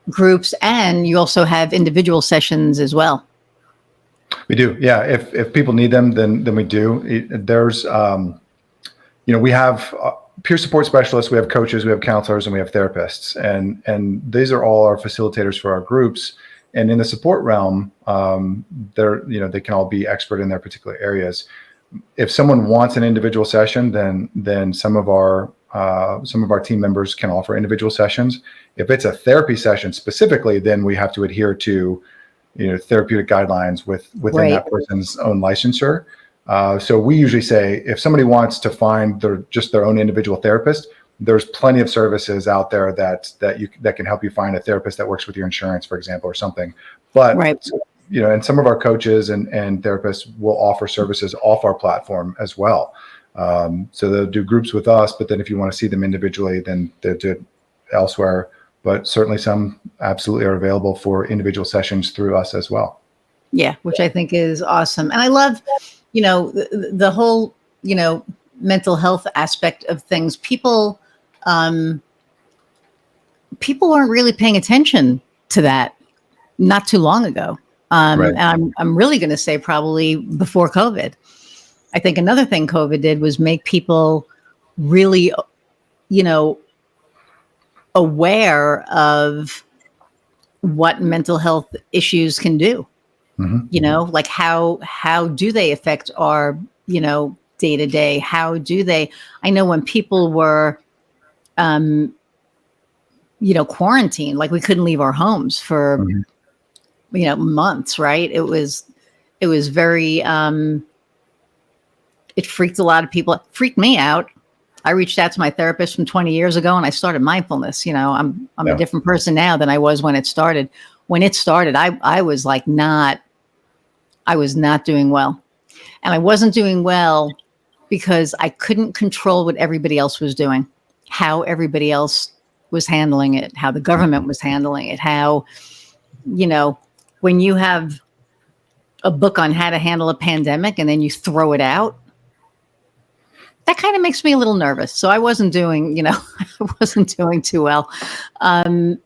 groups, and you also have individual sessions as well. We do. Yeah. If people need them, then we do. There's, we have peer support specialists, we have coaches, we have counselors, and we have therapists. And these are all our facilitators for our groups. And in the support realm, they can all be expert in their particular areas. If someone wants an individual session, then some of our team members can offer individual sessions. If it's a therapy session specifically, then we have to adhere to, therapeutic guidelines within that person's own licensure. So we usually say if somebody wants to find their own individual therapist, there's plenty of services out there that can help you find a therapist that works with your insurance, for example, or something. But and some of our coaches and therapists will offer services off our platform as well. So they'll do groups with us, but then if you want to see them individually, then they'll do it elsewhere. But certainly some absolutely are available for individual sessions through us as well. Yeah, which I think is awesome. And I love, the whole, mental health aspect of things. People aren't really paying attention to that not too long ago. And I'm really going to say probably before COVID. I think another thing COVID did was make people really, aware of what mental health issues can do. Mm-hmm. Like how do they affect our, day to day? How do they? I know when people were, quarantined, like we couldn't leave our homes for, months, right? It was very, it freaked a lot of people. It freaked me out. I reached out to my therapist from 20 years ago and I started mindfulness. I'm a different person now than I was when it started. When it started, I was not doing well. And I wasn't doing well because I couldn't control what everybody else was doing, how everybody else was handling it, how the government was handling it, how, when you have a book on how to handle a pandemic and then you throw it out, that kind of makes me a little nervous. So I wasn't doing, I wasn't doing too well. And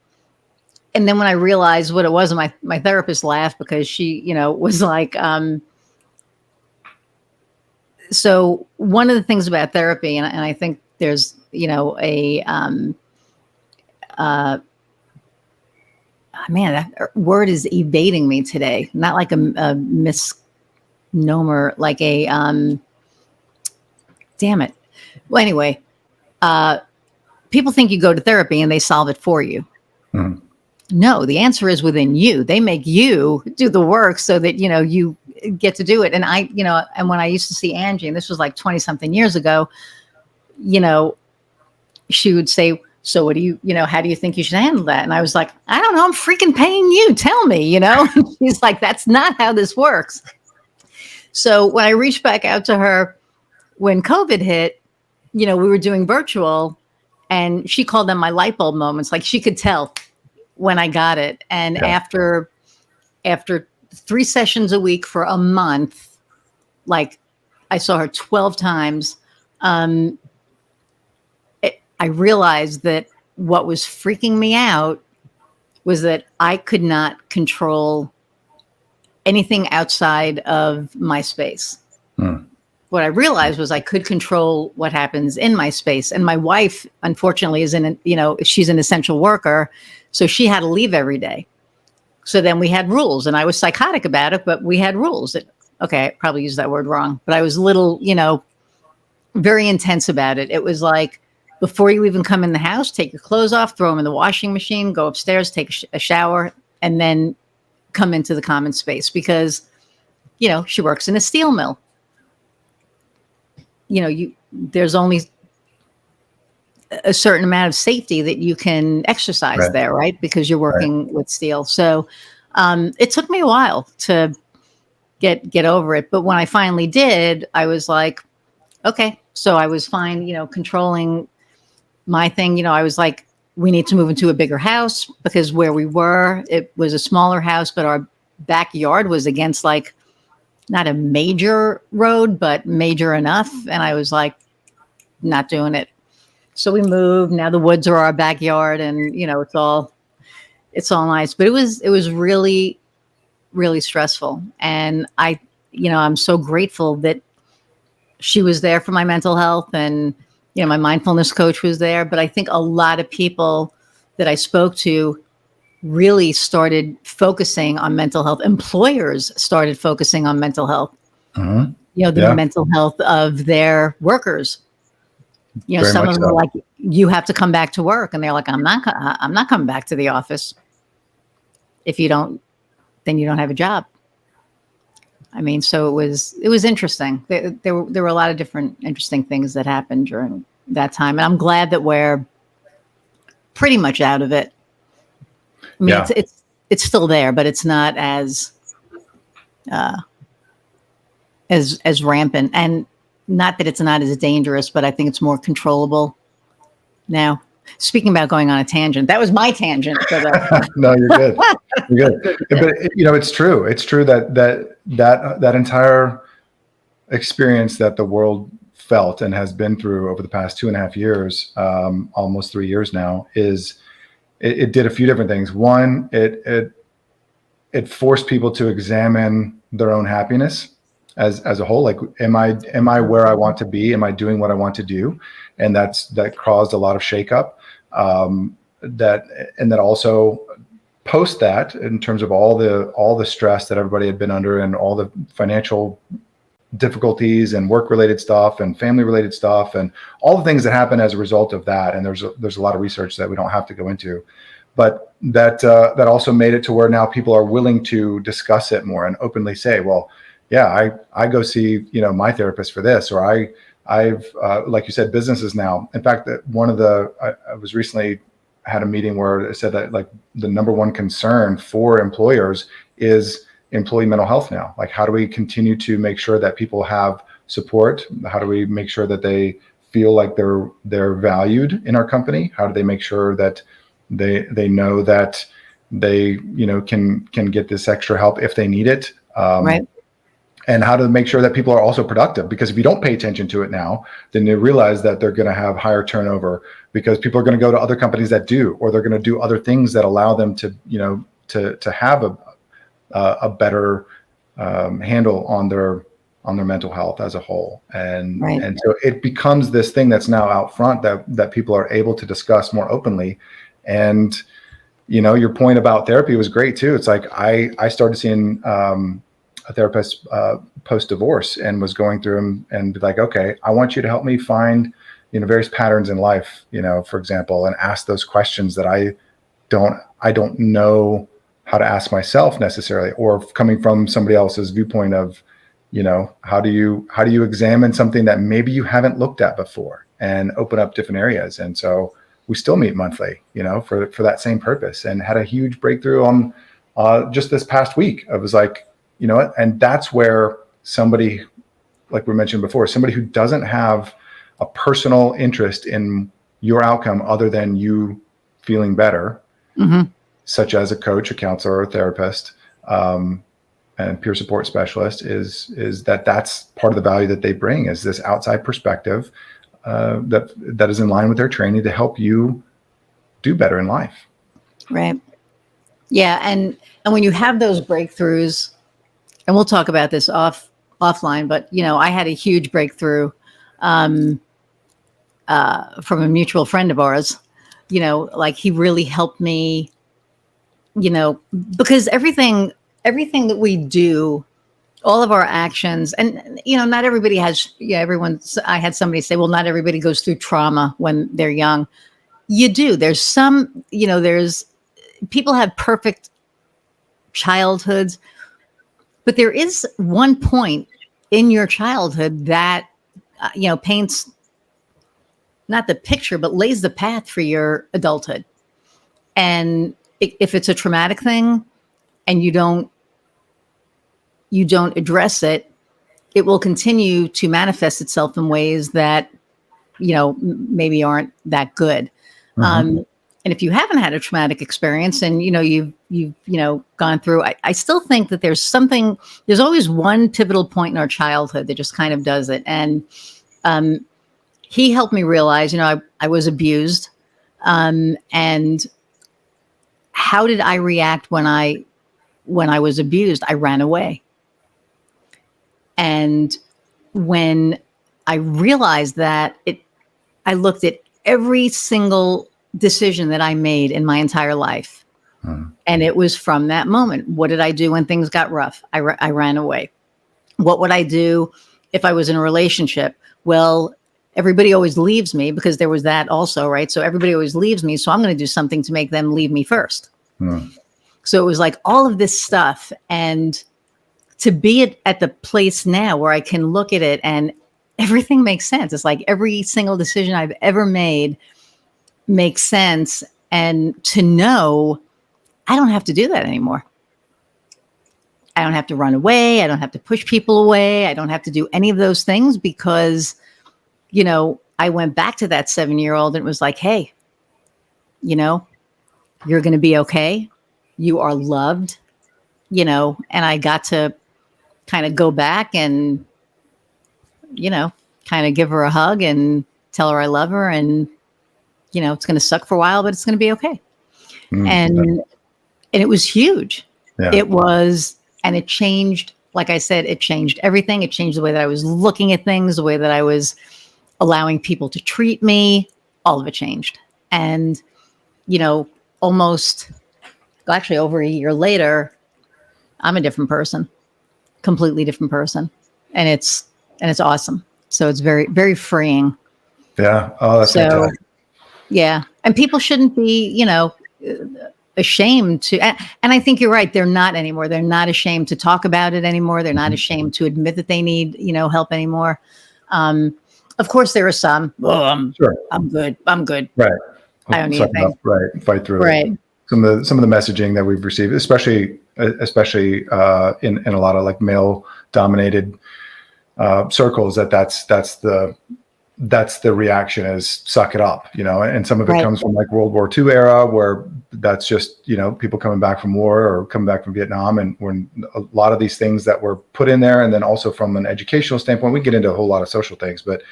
then when I realized what it was, my therapist laughed because she, was like, so one of the things about therapy, and I think there's, man, that word is evading me today. Not like a misnomer, like a, damn it. Well, anyway, people think you go to therapy and they solve it for you. Mm-hmm. No, the answer is within you. They make you do the work so that, you get to do it. And and when I used to see Angie, and this was like 20 something years ago, she would say, so what do you, how do you think you should handle that? And I was like, I don't know. I'm freaking paying you. Tell me, And she's like, that's not how this works. So when I reached back out to her, when COVID hit, we were doing virtual and she called them my light bulb moments. Like she could tell when I got it. And after 3 sessions a week for a month, like I saw her 12 times, I realized that what was freaking me out was that I could not control anything outside of my space. What I realized was I could control what happens in my space. And my wife, unfortunately, she's an essential worker. So she had to leave every day. So then we had rules, and I was psychotic about it, but we had rules. Okay, I probably used that word wrong, but I was a little, very intense about it. It was like, before you even come in the house, take your clothes off, throw them in the washing machine, go upstairs, take a shower, and then come into the common space because, she works in a steel mill. There's only a certain amount of safety that you can exercise there, right? Because you're working with steel. So it took me a while to get over it. But when I finally did, I was like, okay. So I was fine, controlling my thing. I was like, we need to move into a bigger house because where we were, it was a smaller house, but our backyard was against not a major road, but major enough. And I was like, not doing it. So we moved. Now the woods are our backyard, and it's all nice. But it was really, really stressful. And I'm so grateful that she was there for my mental health, and my mindfulness coach was there. But I think a lot of people that I spoke to really started focusing on mental health. Employers started focusing on mental health, Mhm. the Yeah, mental health of their workers. very Some much of them so. were like, you have to come back to work. And they're like, I'm not coming back to the office. If you don't, then you don't have a job. I mean, so it was interesting. There were a lot of different interesting things that happened during that time. And I'm glad that we're pretty much out of it. I mean, Yeah. it's still there, but it's not as uh, as rampant, and not that it's not as dangerous, but I think it's more controllable now. Speaking about going on a tangent, that was my tangent for the. No, you're good. You're good. But it's true. It's true that entire experience that the world felt and has been through over the past 2.5 years, almost 3 years now, it did a few different things. One, it forced people to examine their own happiness as a whole. Like, am I where I want to be? Am I doing what I want to do? And that caused a lot of shakeup. That also post that, in terms of all the stress that everybody had been under, and all the financial difficulties and work related stuff and family related stuff and all the things that happen as a result of that. And there's a lot of research that we don't have to go into, but that also made it to where now people are willing to discuss it more and openly say, well, yeah, I go see my therapist for this, or I've like you said, businesses now. In fact, that I was recently had a meeting where it said that, like, the number one concern for employers is employee mental health now. Like, how do we continue to make sure that people have support? How do we make sure that they feel like they're valued in our company? How do they make sure that they know that they can get this extra help if they need it? Right. And how to make sure that people are also productive, because if you don't pay attention to it now, then you realize that they're going to have higher turnover, because people are going to go to other companies that do, or they're going to do other things that allow them to to have a better handle on their mental health as a whole. And Right. and so it becomes this thing that's now out front that people are able to discuss more openly. And your point about therapy was great too. It's like I started seeing a therapist post-divorce, and was going through them and be like, okay, I want you to help me find various patterns in life, for example, and ask those questions that I don't know how to ask myself necessarily, or coming from somebody else's viewpoint of, how do you examine something that maybe you haven't looked at before, and open up different areas. And so we still meet monthly, for that same purpose, and had a huge breakthrough on just this past week. I was like, what? And that's where somebody, like we mentioned before, somebody who doesn't have a personal interest in your outcome other than you feeling better, Mm-hmm. such as a coach, a counselor, or a therapist, and peer support specialist, is that's part of the value that they bring, is this outside perspective that is in line with their training to help you do better in life. Right. Yeah. And when you have those breakthroughs, and we'll talk about this offline, but I had a huge breakthrough from a mutual friend of ours. Like, he really helped me, because everything that we do, all of our actions, and not everybody has, I had somebody say, well, not everybody goes through trauma when they're young. You do. There's some, there's people have perfect childhoods, but there is one point in your childhood that paints not the picture, but lays the path for your adulthood. And if it's a traumatic thing, and you don't address it, it will continue to manifest itself in ways that maybe aren't that good. Mm-hmm. and if you haven't had a traumatic experience and, you've gone through, I still think that there's always one pivotal point in our childhood that just kind of does it. And he helped me realize, I was abused. And how did I react when I was abused? I ran away. And when I realized that, I looked at every single decision that I made in my entire life. And it was from that moment. What did I do when things got rough? I ran away. What would I do if I was in a relationship? Well, everybody always leaves me, because there was that also, right? So everybody always leaves me. So I'm going to do something to make them leave me first. So it was like all of this stuff. And to be at the place now where I can look at it and everything makes sense. It's like every single decision I've ever made makes sense. And to know I don't have to do that anymore. I don't have to run away. I don't have to push people away. I don't have to do any of those things, because, I went back to that 7-year-old and it was like, hey, you're going to be okay. You are loved, and I got to kind of go back and, kind of give her a hug and tell her I love her. And, it's going to suck for a while, but it's going to be okay. And it was huge. Yeah. It was, and it changed. Like I said, it changed everything. It changed the way that I was looking at things, the way that I was allowing people to treat me. All of it changed. And, actually over a year later, I'm a different person, completely different person. And it's awesome. So it's very, very freeing. Yeah. Oh, that's fantastic. Yeah. And people shouldn't be, ashamed to, and I think you're right. They're not anymore. They're not ashamed to talk about it anymore. They're not ashamed to admit that they need, help anymore. Of course there are some, Sure. I'm good. Right. I don't need anything. Right. Fight through right. it. Some of the messaging that we've received, especially in a lot of like male dominated circles, that's the reaction is suck it up, and some of it comes from like World War II era, where that's just, people coming back from war or coming back from Vietnam. And when a lot of these things that were put in there, and then also from an educational standpoint, we get into a whole lot of social things, but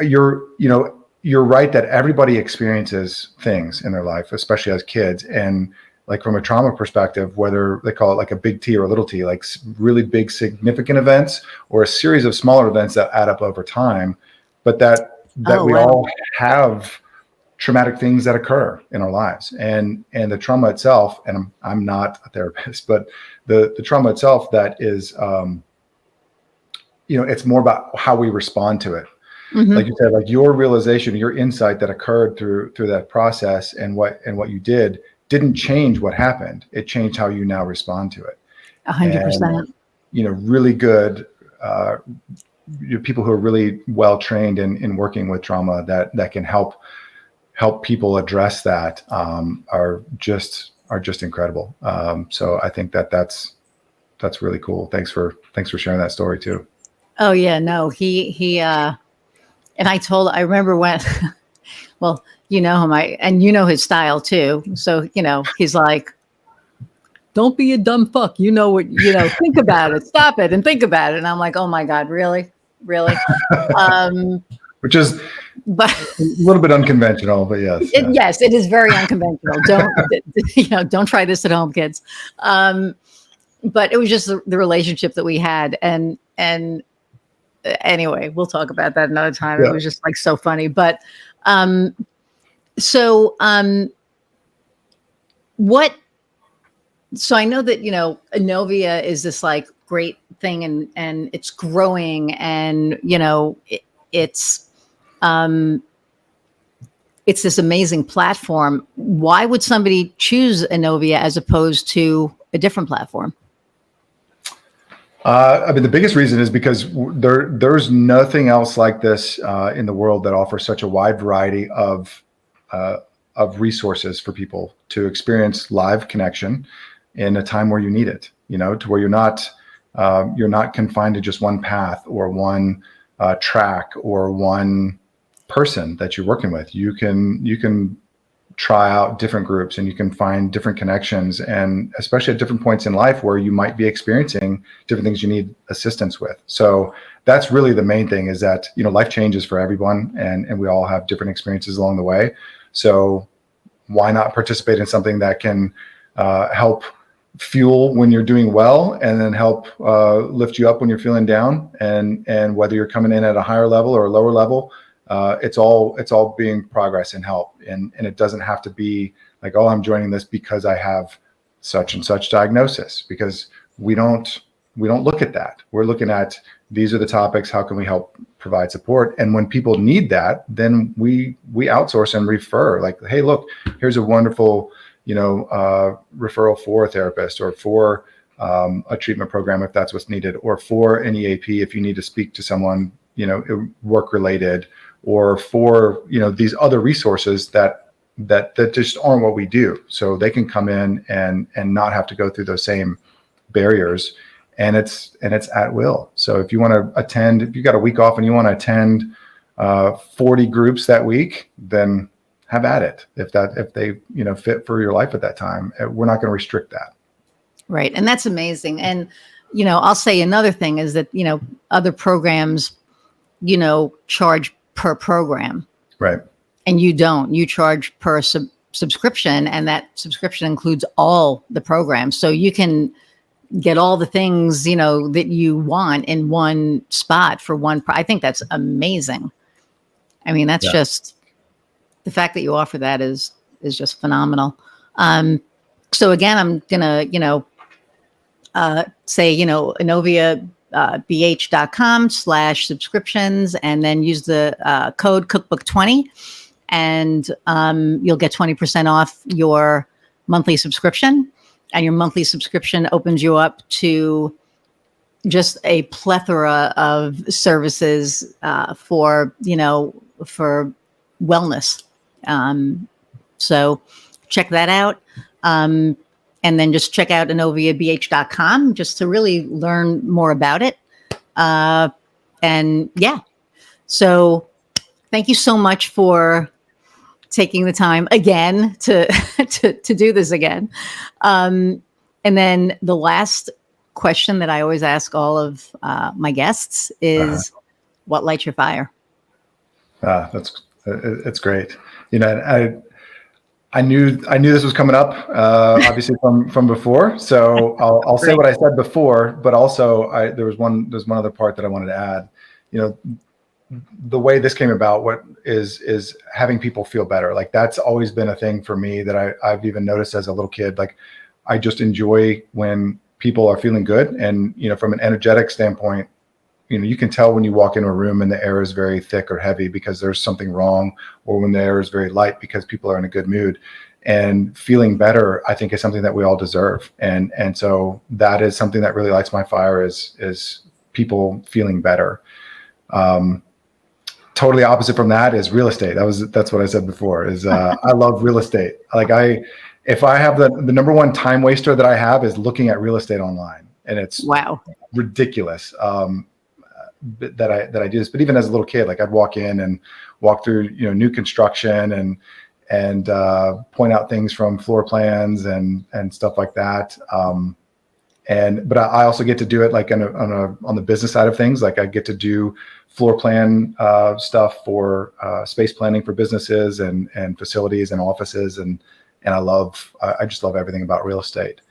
you're right that everybody experiences things in their life, especially as kids. And like from a trauma perspective, whether they call it like a big T or a little t, like really big significant events or a series of smaller events that add up over time, but that we all have traumatic things that occur in our lives, and the trauma itself, and I'm not a therapist, but the trauma itself, that is, it's more about how we respond to it. Like you said, like your realization, your insight that occurred through that process, and what you didn't change what happened. It changed how you now respond to it. 100%. Really good people who are really well trained in working with trauma that can help people address that are just incredible. So I think that's really cool. Thanks for sharing that story too. Oh yeah, no, he and I remember when, well, him, and his style too. So, he's like, don't be a dumb fuck. Think about it, stop it and think about it. And I'm like, oh my God, really? Which is but a little bit unconventional, but yes. Yes, it is very unconventional. Don't try this at home, kids. But it was just the relationship that we had. And anyway, we'll talk about that another time. Yeah. It was just like so funny. But so I know that, Inovia is this like great thing, and it's growing, and, it's this amazing platform. Why would somebody choose Inovia as opposed to a different platform? The biggest reason is because there's nothing else like this in the world that offers such a wide variety of resources for people to experience live connection in a time where you need it, to where you're not confined to just one path or one track or one person that you're working with. You can try out different groups and you can find different connections, and especially at different points in life where you might be experiencing different things you need assistance with. So that's really the main thing, is that, life changes for everyone, and we all have different experiences along the way. So why not participate in something that can help fuel when you're doing well, and then help lift you up when you're feeling down, and whether you're coming in at a higher level or a lower level, it's all being progress and help. And it doesn't have to be like, oh, I'm joining this because I have such and such diagnosis, because we don't look at that. We're looking at, these are the topics, how can we help provide support? And when people need that, then we outsource and refer, like, hey, look, here's a wonderful referral for a therapist, or for a treatment program if that's what's needed, or for an EAP if you need to speak to someone work related, or for these other resources that just aren't what we do. So they can come in and not have to go through those same barriers, and it's at will. So if you want to attend, if you got a week off and you want to attend 40 groups that week, then have at it. If they fit for your life at that time, we're not going to restrict that. Right. And that's amazing. And, I'll say another thing is that, other programs, charge per program. Right. And you don't. You charge per subscription, and that subscription includes all the programs. So you can get all the things, that you want in one spot for one. I think that's amazing. I mean, that's just, the fact that you offer that is just phenomenal. So again, I'm gonna, say, InoviaBH.com/subscriptions, and then use the code Cookbook20, and you'll get 20% off your monthly subscription. And your monthly subscription opens you up to just a plethora of services for wellness. So check that out. And then just check out InoviaBH.com just to really learn more about it. And yeah, so thank you so much for taking the time again to do this again. And then the last question that I always ask all of my guests is, what lights your fire? It's great. I knew this was coming up, obviously from before. So I'll say what I said before, but also there's one other part that I wanted to add. The way this came about, what is having people feel better. Like, that's always been a thing for me that I've even noticed as a little kid. Like, I just enjoy when people are feeling good, and from an energetic standpoint, you can tell when you walk into a room and the air is very thick or heavy because there's something wrong, or when the air is very light because people are in a good mood. And feeling better, I think, is something that we all deserve. And so that is something that really lights my fire, is people feeling better. Totally opposite from that is real estate. That's what I said before, is I love real estate. Like, if I have the number one time waster that I have is looking at real estate online, and it's ridiculous. That I do this. But even as a little kid, like, I'd walk in and walk through new construction and point out things from floor plans and stuff like that. But I also get to do it like on the business side of things. Like, I get to do floor plan stuff for space planning for businesses and facilities and offices, and I just love everything about real estate.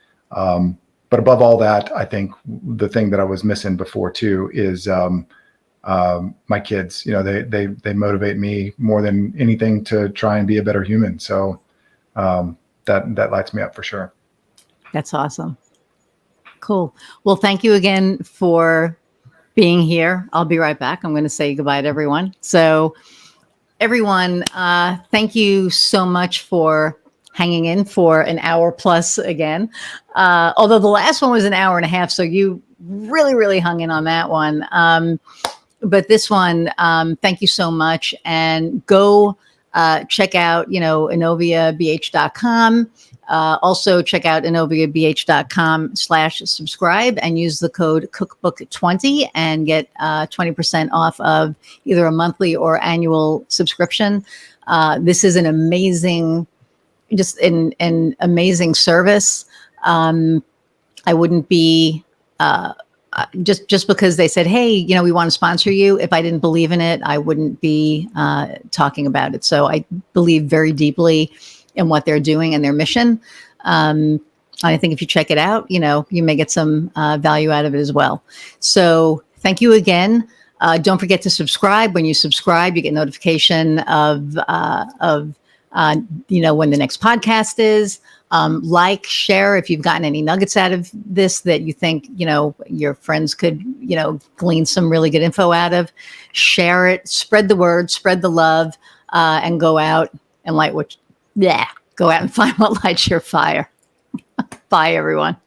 But above all that, I think the thing that I was missing before too is my kids. They motivate me more than anything to try and be a better human. So that lights me up for sure. That's awesome. Cool. Well, thank you again for being here. I'll be right back. I'm going to say goodbye to everyone. So everyone, thank you so much for hanging in for an hour plus again. Although the last one was an hour and a half, so you really, really hung in on that one. But this one, thank you so much. And go check out, InoviaBH.com. Also check out InoviaBH.com/subscribe and use the code Cookbook20 and get 20% off of either a monthly or annual subscription. This is an amazing just an amazing service. I wouldn't be just because they said, hey, you know, we want to sponsor you. If I didn't believe in it, I wouldn't be talking about it. So I believe very deeply in what they're doing and their mission. I think if you check it out, you know, you may get some value out of it as well. So thank you again. Don't forget to subscribe. When you subscribe, you get notification of you know, when the next podcast is. Like, share if you've gotten any nuggets out of this that you think, you know, your friends could, you know, glean some really good info out of. Share it, spread the word, spread the love, and go out and go out and find what lights your fire. Bye, everyone.